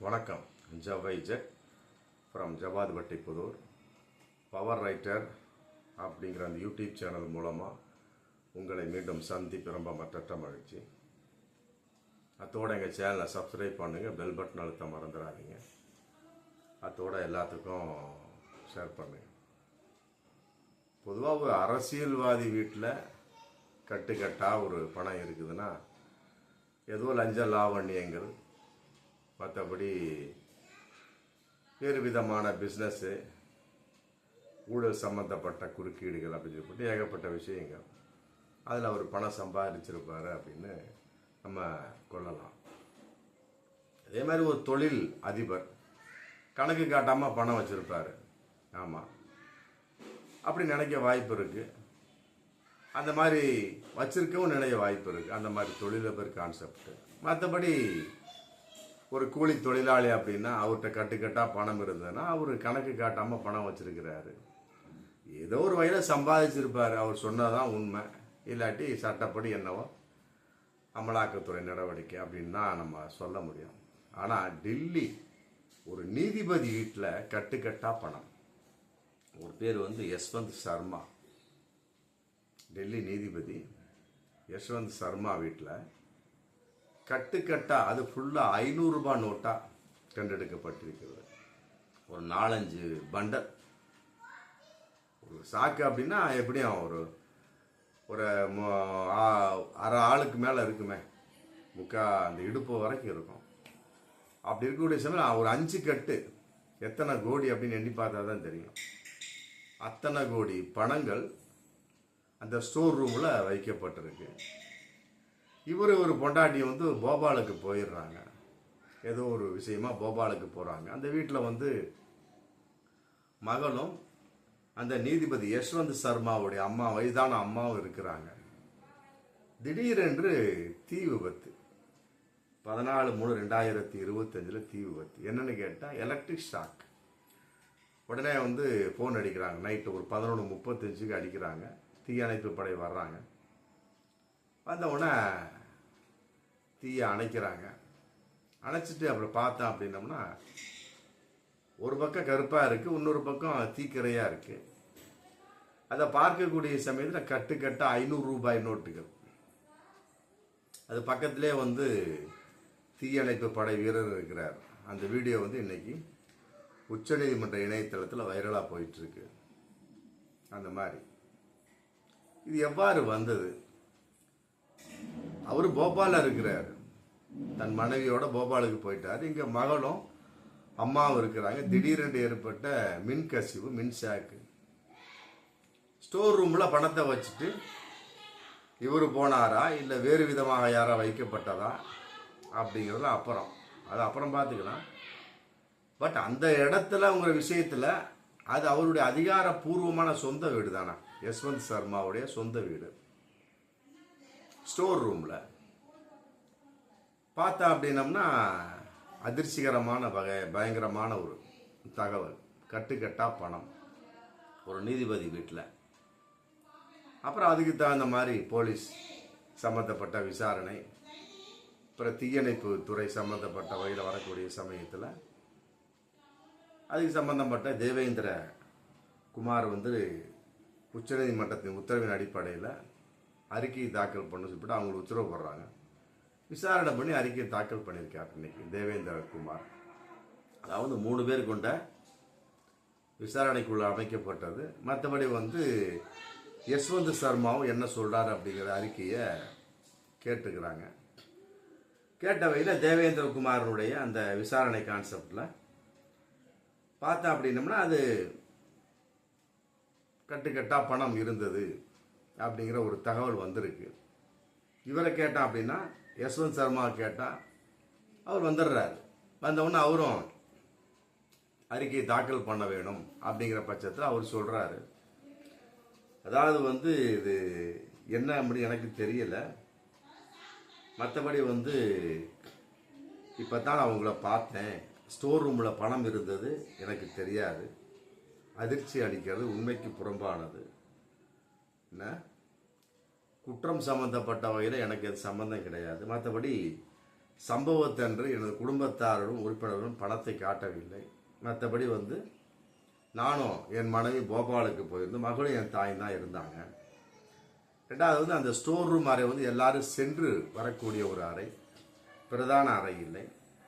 வணக்கம். ஜவைஜெட் from ஜவாத்பட்டி Pudur. Power writer அப்படிங்கிற அந்த யூடியூப் சேனல் மூலமாக உங்களை மீண்டும் சந்திப்பு ரொம்ப மற்ற மகிழ்ச்சி. அத்தோடு எங்கள் சேனலை சப்ஸ்கிரைப் பண்ணுங்கள், பெல் பட்டன் அழுத்த மறந்துடாதீங்க. அத்தோடு எல்லாத்துக்கும் ஷேர் பண்ணுங்கள். பொதுவாக ஒரு அரசியல்வாதி வீட்டில் கட்டுக்கட்டாக ஒரு பணம் இருக்குதுன்னா ஏதோ லஞ்ச லாவண்யங்கள், மற்றபடி வேறு விதமான பிஸ்னஸ்ஸு, ஊழல் சம்மந்தப்பட்ட குறுக்கீடுகள் அப்படின்னு சொல்லிட்டு ஏகப்பட்ட விஷயங்கள், அதில் அவர் பணம் சம்பாதிச்சிருப்பார் அப்படின்னு நம்ம கொள்ளலாம். அதே மாதிரி ஒரு தொழில் அதிபர் கணக்கு காட்டாமல் பணம் வச்சுருப்பார். ஆமாம், அப்படி நினைக்க வாய்ப்பு இருக்குது. அந்த மாதிரி வச்சிருக்கவும் நினைய வாய்ப்பு இருக்குது. அந்த மாதிரி தொழிலதிபர் கான்செப்ட். மற்றபடி ஒரு கூலி தொழிலாளி அப்படின்னா அவர்கிட்ட கட்டுக்கட்டாக பணம் இருந்ததுன்னா அவர் கணக்கு காட்டாமல் பணம் வச்சிருக்கிறாரு. ஏதோ ஒரு வகையில் சம்பாதிச்சிருப்பார். அவர் சொன்னதான் உண்மை, இல்லாட்டி சட்டப்படி என்னவோ அமலாக்கத்துறை நடவடிக்கை அப்படின்னு தான் நம்ம சொல்ல முடியும். ஆனால் டெல்லி ஒரு நீதிபதி வீட்டில் கட்டுக்கட்டாக பணம். ஒரு பேர் யஷ்வந்த் சர்மா. டெல்லி நீதிபதி யஷ்வந்த் சர்மா வீட்டில் கட்டுக்கட்டா, அது ஃபுல்லாக 500 ரூபாய் நோட்டாக கண்டெடுக்கப்பட்டிருக்கிறது. ஒரு 4-5 பண்டல். ஒரு சாக்கு அப்படின்னா எப்படியும் ஒரு ஒரு அரை ஆளுக்கு மேலே இருக்குமே, அந்த இடுப்பு வரைக்கும் இருக்கும். அப்படி இருக்கக்கூடிய சமயம் ஒரு 5 கட்டு எத்தனை கோடி அப்படின்னு எண்ணி பார்த்தா தான் தெரியும். அத்தனை கோடி பணங்கள் அந்த ஸ்டோர் ரூமில் வைக்கப்பட்டிருக்கு. இவர் ஒரு பொண்டாட்டி போபாலுக்கு போயிடுறாங்க. ஏதோ ஒரு விஷயமா போபாலுக்கு போகிறாங்க. அந்த வீட்டில் மகளும் அந்த நீதிபதி யஷ்வந்த் சர்மாவுடைய அம்மா, வயதான அம்மாவும் இருக்கிறாங்க. திடீரென்று தீ விபத்து. 14/3/2025 தீ விபத்து. என்னன்னு கேட்டால் எலக்ட்ரிக் ஷாக். உடனே ஃபோன் அடிக்கிறாங்க. நைட்டு ஒரு 11:35 அடிக்கிறாங்க. தீயணைப்பு படை வர்றாங்க. வந்தவுடனே தீயை அணைக்கிறாங்க. அணைச்சிட்டு அப்புறம் பார்த்தோம் அப்படின்னம்னா ஒரு பக்கம் கருப்பாக இருக்குது, இன்னொரு பக்கம் தீக்கரையாக இருக்குது. அதை பார்க்கக்கூடிய சமயத்தில் கட்டுக்கட்டாக 500 ரூபாய் நோட்டுகள். அது பக்கத்திலே தீயணைப்பு படை வீரர் இருக்கிறார். அந்த வீடியோ இன்னைக்கு உச்சநீதிமன்ற இணையதளத்தில் வைரலாக போயிட்டுருக்கு. அந்த மாதிரி இது எவ்வாறு வந்தது? அவர் போபாலில் இருக்கிறார், தன் மனைவியோட போபாலுக்கு போயிட்டார். இங்கே மகளும் அம்மாவும் இருக்கிறாங்க. திடீரென்று ஏற்பட்ட மின்கசிவு, மின்சாக்கு. ஸ்டோர் ரூமில் பணத்தை வச்சுட்டு இவர் போனாரா இல்லை வேறு விதமாக யாரா வைக்கப்பட்டதா அப்படிங்கிறதுல அது அப்புறம் பார்த்துக்கலாம். பட் அந்த இடத்துல உங்க விஷயத்தில் அது அவருடைய அதிகாரப்பூர்வமான சொந்த வீடு தானே, யஷ்வந்த் சர்மாவுடைய சொந்த வீடு. ஸ்டோர் ரூமில் பார்த்தா அப்படின்னம்னா அதிர்ச்சிகரமான பயங்கரமான ஒரு தகவல். கட்டுக்கட்டா பணம் ஒரு நீதிபதி வீட்டில். அப்புறம் அதுக்கு தகுந்த மாதிரி போலீஸ் சம்மந்தப்பட்ட விசாரணை, அப்புறம் தீயணைப்பு துறை சம்மந்தப்பட்ட வகையில் வரக்கூடிய சமயத்தில் அதுக்கு சம்பந்தப்பட்ட தேவேந்திர குமார் உச்சநீதிமன்றத்தின் உத்தரவின் அடிப்படையில் அறிக்கையை தாக்கல் பண்ண சொல்லிட்டு அவங்களுக்கு உத்தரவு போடுறாங்க. விசாரணை பண்ணி அறிக்கையை தாக்கல் பண்ணியிருக்கார் இன்னைக்கு தேவேந்திர குமார். அதாவது 3 பேர் கொண்ட விசாரணைக்குள்ள அமைக்கப்பட்டது. மற்றபடி யஷ்வந்த் சர்மாவும் என்ன சொல்றாரு அப்படிங்கிற அறிக்கையை கேட்டுக்கிறாங்க. கேட்ட வகையில் தேவேந்திர குமாரனுடைய அந்த விசாரணை கான்செப்டில் பார்த்தா அப்படின்னம்னா அது கட்டுக்கட்டா பணம் இருந்தது அப்படிங்கிற ஒரு தகவல் வந்திருக்கு. இவரை கேட்டான் அப்படின்னா, யஷ்வந்த் சர்மா கேட்டால் அவர் வந்துடுறாரு. வந்தவுடனே அவரும் அறிக்கையை தாக்கல் பண்ண வேணும் அப்படிங்கிற பட்சத்தில் அவர் சொல்கிறாரு. அதாவது இது என்ன அப்படி எனக்கு தெரியலை, மற்றபடி இப்போ தான் நான் உங்களை பார்த்தேன், ஸ்டோர் ரூமில் பணம் இருந்தது எனக்கு தெரியாது, அதிர்ச்சி அளிக்கிறது, உண்மைக்கு புறம்பானது. என்ன குற்றம் சம்பந்தப்பட்ட வகையில் எனக்கு எது சம்பந்தம் கிடையாது. மற்றபடி சம்பவத்தன்று எனது குடும்பத்தாரும் உறுப்பினர்களும் பணத்தை காட்டவில்லை. மற்றபடி வந்து நானும் என் மனைவி போபாலுக்கு போயிருந்து மகளும் என் தாயும் தான் இருந்தாங்க. ரெண்டாவது வந்து அந்த ஸ்டோர் ரூம் அறை வந்து எல்லாரும் சென்று வரக்கூடிய ஒரு அறை, பிரதான அறை இல்லை.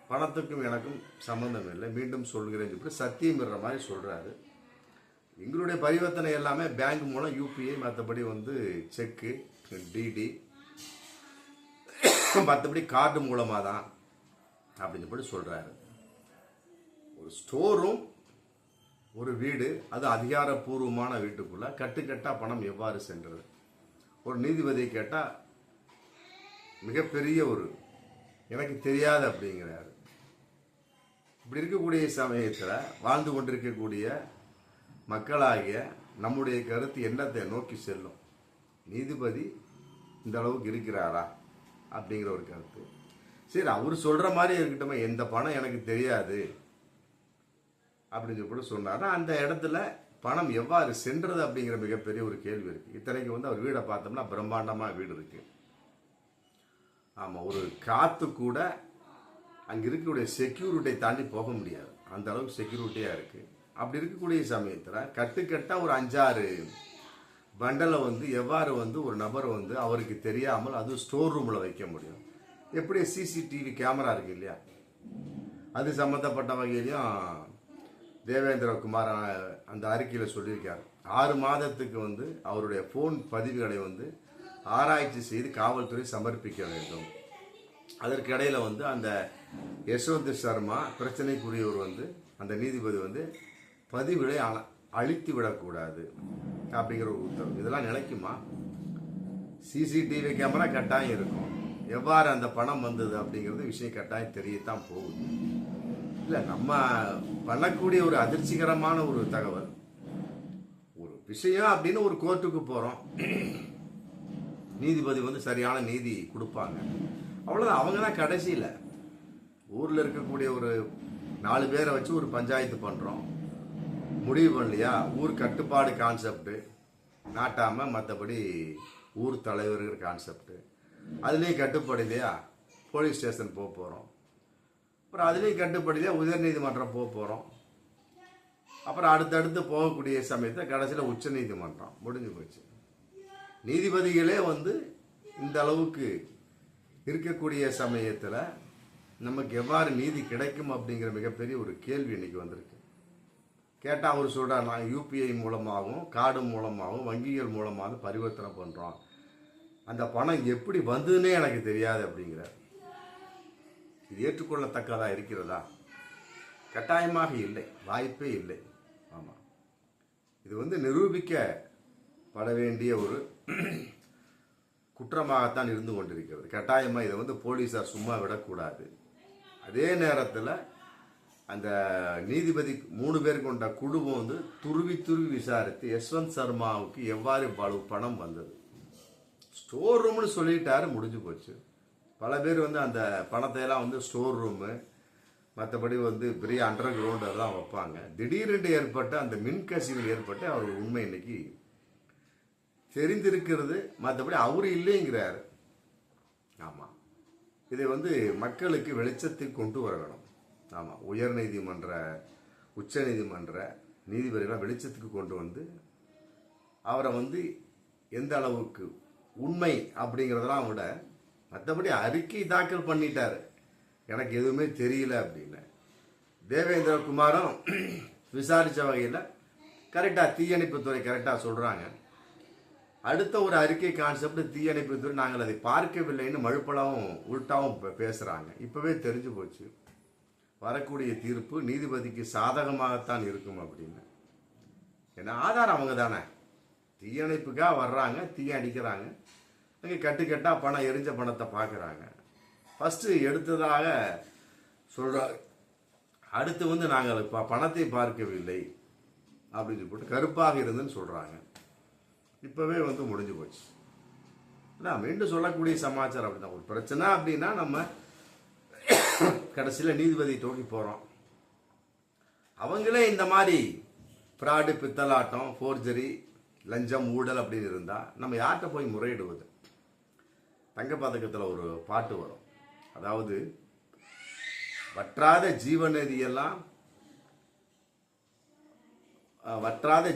பணத்துக்கும் எனக்கும் சம்பந்தம் இல்லை, மீண்டும் சொல்கிறேன்னு சொல்லி சத்தியமிடுற மாதிரி சொல்கிறாரு. எங்களுடைய பரிவர்த்தனை எல்லாமே பேங்க் மூலம் யூபிஐ, மற்றபடி வந்து செக்கு, டிடி, மற்றபடி கார்டு மூலமாக தான் அப்படின்னு சொல்லி சொல்கிறாரு. ஒரு ஸ்டோர் ரூம், ஒரு வீடு, அது அதிகாரப்பூர்வமான வீட்டுக்குள்ள கட்டுக்கட்டா பணம் எவ்வாறு சென்றது? ஒரு நீதிபதியை கேட்டால் மிகப்பெரிய ஒரு எனக்கு தெரியாது அப்படிங்கிறாரு. இப்படி இருக்கக்கூடிய சமயத்தில் வாழ்ந்து கொண்டிருக்கக்கூடிய மக்களாகிய நம்முடைய கருத்து என்னத்தை நோக்கி செல்லும்? நீதிபதி இந்த அளவுக்கு இருக்கிறாரா அப்படிங்கிற ஒரு கருத்து. சரி, அவர் சொல்ற மாதிரி இருக்கட்டுமே, எந்த பணம் எனக்கு தெரியாது அப்படின்னு சொல்லி சொன்னார்னா அந்த இடத்துல பணம் எவ்வாறு சென்றது அப்படிங்கிற மிகப்பெரிய ஒரு கேள்வி இருக்கு. இத்தனைக்கு வந்து அவர் வீடை பார்த்தோம்னா பிரம்மாண்டமாக வீடு இருக்கு. ஆமாம், ஒரு காத்து கூட அங்கே இருக்கக்கூடிய செக்யூரிட்டியை தாண்டி போக முடியாது, அந்த அளவுக்கு செக்யூரிட்டியாக இருக்கு. அப்படி இருக்கக்கூடிய சமயத்தில் கட்டுக்கட்டா ஒரு 5-6 பண்டலை வந்து எவ்வாறு வந்து ஒரு நபர் வந்து அவருக்கு தெரியாமல் அது ஸ்டோர் ரூமில் வைக்க முடியும்? எப்படி சிசிடிவி கேமரா இருக்கு இல்லையா, அது சம்மந்தப்பட்ட வகையிலையும் தேவேந்திர குமார் அந்த அறிக்கையில் சொல்லியிருக்கார். 6 மாதத்துக்கு வந்து அவருடைய போன் பதிவுகளை வந்து ஆராய்ச்சி செய்து காவல்துறை சமர்ப்பிக்க வேண்டும். அதற்கு இடையில வந்து அந்த யஷ்வந்த் சர்மா பிரச்சனைக்குரியவர் வந்து அந்த நீதிபதி வந்து பதிவுகளை அழித்து விடக்கூடாது அப்படிங்கிற ஒரு உத்தரவு. இதெல்லாம் நிலைக்குமா? சிசிடிவி கேமரா கட்டாயம் இருக்கும். எவ்வாறு அந்த பணம் வந்தது அப்படிங்கிறது விஷயம் கட்டாயம் தெரியத்தான் போகுது. இல்லை, நம்ம பண்ணக்கூடிய ஒரு அதிர்ச்சிகரமான ஒரு தகவல், ஒரு விஷயம் அப்படின்னு ஒரு கோர்ட்டுக்கு போகிறோம், நீதிபதி வந்து சரியான நீதி கொடுப்பாங்க, அவ்வளோதான். அவங்க தான் கடைசியில் ஊரில் இருக்கக்கூடிய ஒரு 4 பேரை வச்சு ஒரு பஞ்சாயத்து பண்ணுறோம், முடிவு பண்ணலையா, ஊர் கட்டுப்பாடு கான்செப்டு நாட்டாமல் மற்றபடி ஊர் தலைவர்கள் கான்செப்டு, அதுலேயும் கட்டுப்பாடு இல்லையா போலீஸ் ஸ்டேஷன் போக போகிறோம், அப்புறம் அதுலேயும் கட்டுப்பாடு இல்லையா உயர்நீதிமன்றம் போக போகிறோம், அப்புறம் அடுத்தடுத்து போகக்கூடிய சமயத்தில் கடைசியில் உச்ச நீதிமன்றம் முடிஞ்சு போச்சு. நீதிபதிகளே வந்து இந்த அளவுக்கு இருக்கக்கூடிய சமயத்தில் நமக்கு எவ்வாறு நீதி கிடைக்கும் அப்படிங்கிற மிகப்பெரிய ஒரு கேள்வி இன்னைக்கு வந்திருக்கு. கேட்டால் அவர் சொல்கிறார், நாங்கள் யூபிஐ மூலமாகவும் கார்டு மூலமாகவும் வங்கிகள் மூலமாக பரிவர்த்தனை பண்ணுறோம், அந்த பணம் எப்படி வந்ததுன்னே எனக்கு தெரியாது அப்படிங்கிறார். இது ஏற்றுக்கொள்ளத்தக்கதாக இருக்கிறதா? கட்டாயமாக இல்லை, வாய்ப்பே இல்லை. ஆமாம், இது வந்து நிரூபிக்கப்பட வேண்டிய ஒரு குற்றமாகத்தான் இருந்து கொண்டிருக்கிறது. கட்டாயமாக இதை வந்து போலீஸார் சும்மா விடக்கூடாது. அதே நேரத்தில் அந்த நீதிபதி 3 பேர் கொண்ட குழுவும் வந்து துருவி விசாரித்து யஷ்வந்த் சர்மாவுக்கு எவ்வாறு பணம் வந்தது, ஸ்டோர் ரூம்னு சொல்லிட்டாரு, முடிஞ்சு போச்சு. பல பேர் வந்து அந்த பணத்தை எல்லாம் வந்து ஸ்டோர் ரூமு, மற்றபடி வந்து பெரிய அண்டர் கிரவுண்ட் எல்லாம் வைப்பாங்க. திடீரென்று ஏற்பட்ட அந்த மின்கசிவில் ஏற்பட்டு அவர் உண்மை இன்னைக்கு தெரிந்திருக்கிறது, மற்றபடி அவர் இல்லைங்கிறார். ஆமாம், இதை வந்து மக்களுக்கு வெளிச்சத்தில் கொண்டு வர வேணும். ஆமாம், உயர் நீதிமன்ற உச்ச நீதிமன்ற நீதிபதிகளாக வெளிச்சத்துக்கு கொண்டு வந்து அவரை வந்து எந்த அளவுக்கு உண்மை அப்படிங்கிறதெல்லாம் விட மற்றபடி அறிக்கை தாக்கல் பண்ணிட்டாரு, எனக்கு எதுவுமே தெரியல அப்படின்னு. தேவேந்திர குமாரும் விசாரித்த வகையில் கரெக்டாக தீயணைப்புத்துறை கரெக்டாக சொல்கிறாங்க. அடுத்த ஒரு அறிக்கை கான்செப்ட் தீயணைப்புத்துறை நாங்கள் அதை பார்க்கவில்லைன்னு மழுப்பலாவும் உள்டாவும் பேசுகிறாங்க. இப்போவே தெரிஞ்சு போச்சு வரக்கூடிய தீர்ப்பு நீதிபதிக்கு சாதகமாகத்தான் இருக்கும் அப்படின்னு. ஏன்னா ஆதாரம் அவங்க தானே, தீயணைப்புக்காக வர்றாங்க, தீய அடிக்கிறாங்க, அங்கே கட்டுக்கட்டா பணம் எரிஞ்ச பணத்தை பார்க்குறாங்க. ஃபஸ்ட்டு எடுத்ததாக சொல்கிறாங்க, அடுத்து வந்து நாங்கள் இப்போ பணத்தை பார்க்கவில்லை அப்படின்னு போட்டு கருப்பாக இருந்துன்னு சொல்கிறாங்க. இப்போவே வந்து முடிஞ்சு போச்சு. நான் மீண்டும் சொல்லக்கூடிய சமாச்சாரம் அப்படிதான். ஒரு பிரச்சனை அப்படின்னா நம்ம கடைசியில் நீதிபதி தோக்கி போகிறோம். அவங்களே இந்த மாதிரி ஃப்ராடு, பித்தலாட்டம், ஃபோர்ஜரி, லஞ்சம், ஊழல் அப்படின்னு இருந்தால் நம்ம யார்கிட்ட போய் முறையிடுவது? தங்கப்பதக்கத்தில் ஒரு பாட்டு வரும், அதாவது வற்றாத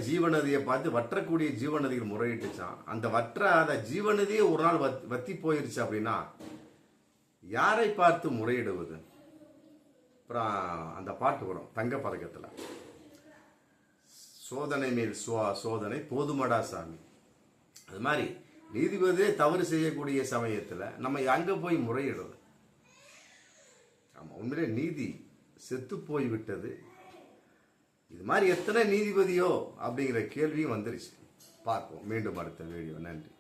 ஜீவநதியை பார்த்து வற்றக்கூடிய ஜீவநதிகள் முறையிட்டுச்சான். அந்த வற்றாத ஜீவநதியே ஒரு நாள் வத்தி போயிருச்சு அப்படின்னா யாரை பார்த்து முறையிடுவது? அப்புறம் அந்த பாட்டு வரும் தங்க பதக்கத்தில், சோதனை மேல் சோதனை போதுமடா சாமி. அது மாதிரி நீதிபதியே தவறு செய்யக்கூடிய சமயத்தில் நம்ம அங்கே போய் முறையிடுறது. ஆமாம், உண்மையிலே நீதி செத்து போய் விட்டது. இது மாதிரி எத்தனை நீதிபதியோ அப்படிங்கிற கேள்வியும் வந்துருச்சு. பார்ப்போம் மீண்டும் அடுத்த வீடியோ. நன்றி.